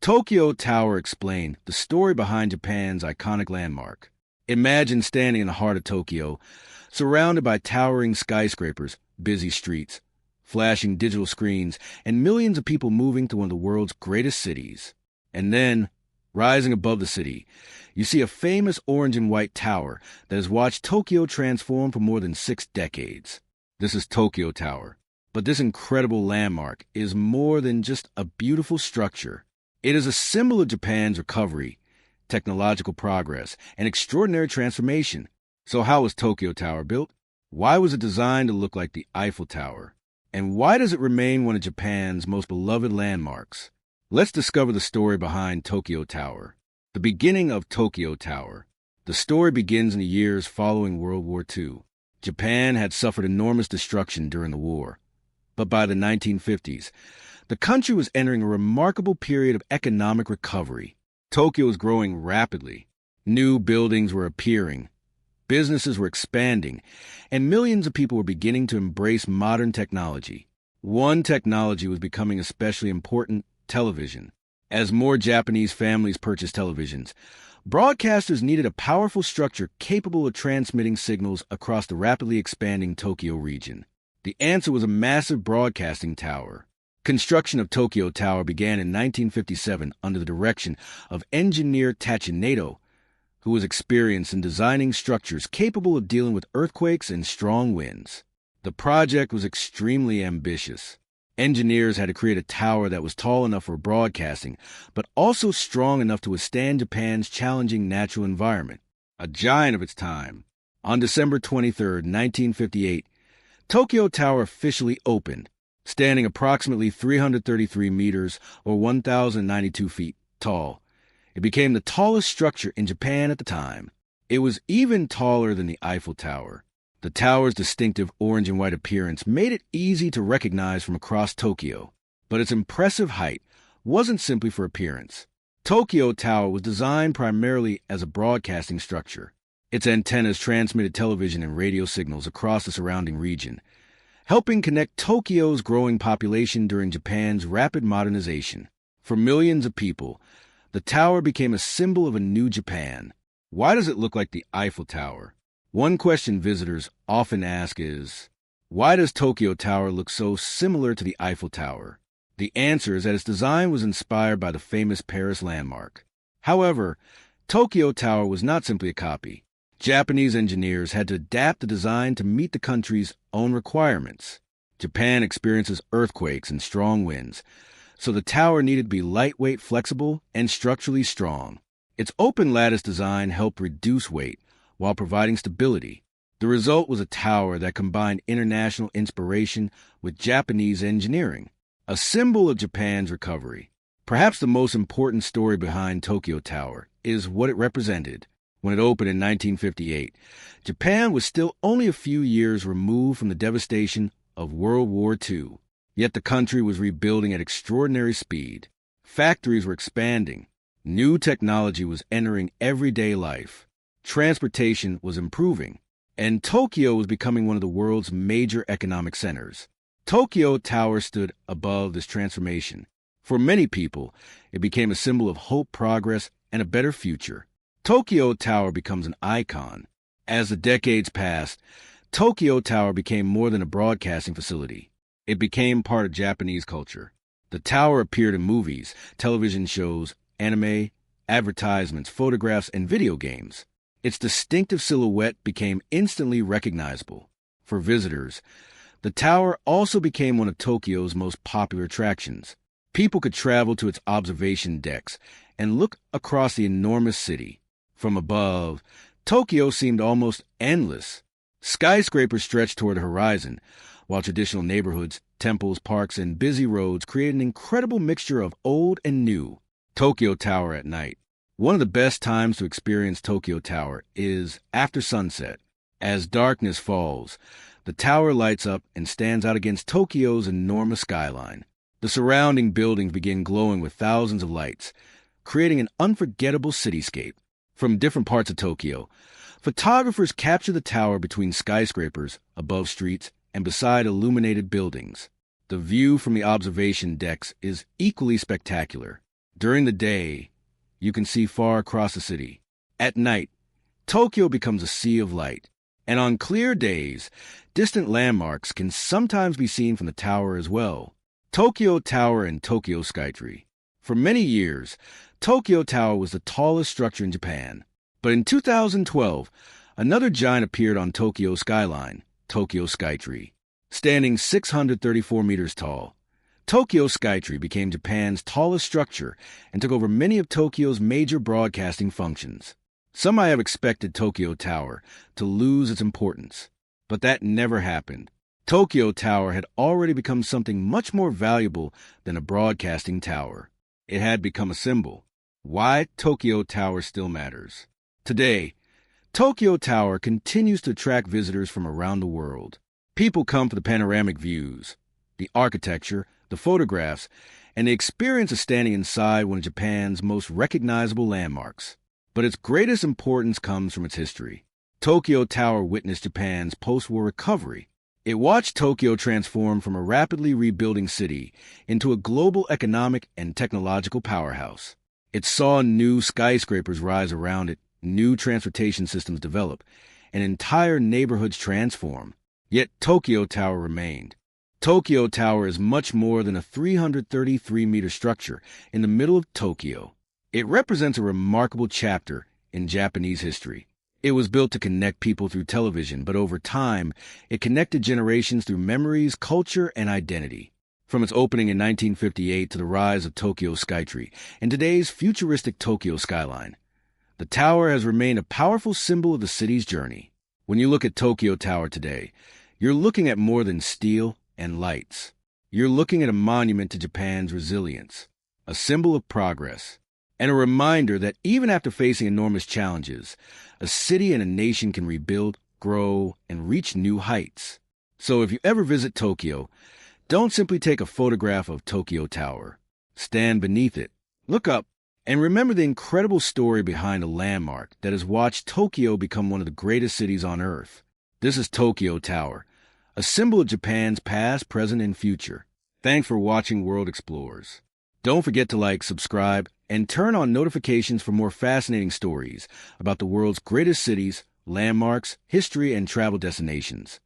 Tokyo Tower explained the story behind Japan's iconic landmark. Imagine standing in the heart of Tokyo, surrounded by towering skyscrapers, busy streets, flashing digital screens, and millions of people moving through one of the world's greatest cities. And then, rising above the city, you see a famous orange and white tower that has watched Tokyo transform for more than 6 decades. This is Tokyo Tower. But this incredible landmark is more than just a beautiful structure. It is a symbol of Japan's recovery, technological progress, and extraordinary transformation. So how was Tokyo Tower built? Why was it designed to look like the Eiffel Tower? And why does it remain one of Japan's most beloved landmarks? Let's discover the story behind Tokyo Tower. The beginning of Tokyo Tower. The story begins in the years following World War II. Japan had suffered enormous destruction during the war. But by the 1950s, the country was entering a remarkable period of economic recovery. Tokyo was growing rapidly. New buildings were appearing. Businesses were expanding, and millions of people were beginning to embrace modern technology. One technology was becoming especially important: television. As more Japanese families purchased televisions, broadcasters needed a powerful structure capable of transmitting signals across the rapidly expanding Tokyo region. The answer was a massive broadcasting tower. Construction of Tokyo Tower began in 1957 under the direction of engineer Tachinato, who was experienced in designing structures capable of dealing with earthquakes and strong winds. The project was extremely ambitious. Engineers had to create a tower that was tall enough for broadcasting, but also strong enough to withstand Japan's challenging natural environment. A giant of its time. On December 23, 1958, Tokyo Tower officially opened, standing approximately 333 meters or 1,092 feet tall. It became the tallest structure in Japan at the time. It was even taller than the Eiffel Tower. The tower's distinctive orange and white appearance made it easy to recognize from across Tokyo. But its impressive height wasn't simply for appearance. Tokyo Tower was designed primarily as a broadcasting structure. Its antennas transmitted television and radio signals across the surrounding region, helping connect Tokyo's growing population during Japan's rapid modernization. For millions of people, the tower became a symbol of a new Japan. Why does it look like the Eiffel Tower? One question visitors often ask is, why does Tokyo Tower look so similar to the Eiffel Tower? The answer is that its design was inspired by the famous Paris landmark. However, Tokyo Tower was not simply a copy. Japanese engineers had to adapt the design to meet the country's own requirements. Japan experiences earthquakes and strong winds, so the tower needed to be lightweight, flexible, and structurally strong. Its open lattice design helped reduce weight while providing stability. The result was a tower that combined international inspiration with Japanese engineering, a symbol of Japan's recovery. Perhaps the most important story behind Tokyo Tower is what it represented. When it opened in 1958, Japan was still only a few years removed from the devastation of World War II. Yet the country was rebuilding at extraordinary speed. Factories were expanding. New technology was entering everyday life. Transportation was improving. And Tokyo was becoming one of the world's major economic centers. Tokyo Tower stood above this transformation. For many people, it became a symbol of hope, progress, and a better future. Tokyo Tower becomes an icon. As the decades passed, Tokyo Tower became more than a broadcasting facility. It became part of Japanese culture. The tower appeared in movies, television shows, anime, advertisements, photographs, and video games. Its distinctive silhouette became instantly recognizable. For visitors, the tower also became one of Tokyo's most popular attractions. People could travel to its observation decks and look across the enormous city. From above, Tokyo seemed almost endless. Skyscrapers stretched toward the horizon, while traditional neighborhoods, temples, parks, and busy roads created an incredible mixture of old and new. Tokyo Tower at night. One of the best times to experience Tokyo Tower is after sunset. As darkness falls, the tower lights up and stands out against Tokyo's enormous skyline. The surrounding buildings begin glowing with thousands of lights, creating an unforgettable cityscape. From different parts of Tokyo, photographers capture the tower between skyscrapers, above streets, and beside illuminated buildings. The view from the observation decks is equally spectacular. During the day, you can see far across the city. At night, Tokyo becomes a sea of light. And on clear days, distant landmarks can sometimes be seen from the tower as well. Tokyo Tower and Tokyo Skytree. For many years, Tokyo Tower was the tallest structure in Japan. But in 2012, another giant appeared on Tokyo's skyline, Tokyo Skytree. Standing 634 meters tall, Tokyo Skytree became Japan's tallest structure and took over many of Tokyo's major broadcasting functions. Some might have expected Tokyo Tower to lose its importance, but that never happened. Tokyo Tower had already become something much more valuable than a broadcasting tower. It had become a symbol. Why Tokyo Tower still matters. Today, Tokyo Tower continues to attract visitors from around the world. People come for the panoramic views, the architecture, the photographs, and the experience of standing inside one of Japan's most recognizable landmarks. But its greatest importance comes from its history. Tokyo Tower witnessed Japan's post-war recovery. It watched Tokyo transform from a rapidly rebuilding city into a global economic and technological powerhouse. It saw new skyscrapers rise around it, new transportation systems develop, and entire neighborhoods transform. Yet Tokyo Tower remained. Tokyo Tower is much more than a 333-meter structure in the middle of Tokyo. It represents a remarkable chapter in Japanese history. It was built to connect people through television, but over time, it connected generations through memories, culture, and identity. From its opening in 1958 to the rise of Tokyo Skytree and today's futuristic Tokyo skyline, the tower has remained a powerful symbol of the city's journey. When you look at Tokyo Tower today, you're looking at more than steel and lights. You're looking at a monument to Japan's resilience, a symbol of progress, and a reminder that even after facing enormous challenges, a city and a nation can rebuild, grow, and reach new heights. So if you ever visit Tokyo, don't simply take a photograph of Tokyo Tower. Stand beneath it, look up, and remember the incredible story behind a landmark that has watched Tokyo become one of the greatest cities on Earth. This is Tokyo Tower, a symbol of Japan's past, present, and future. Thanks for watching World Explorers. Don't forget to like, subscribe, and turn on notifications for more fascinating stories about the world's greatest cities, landmarks, history, and travel destinations.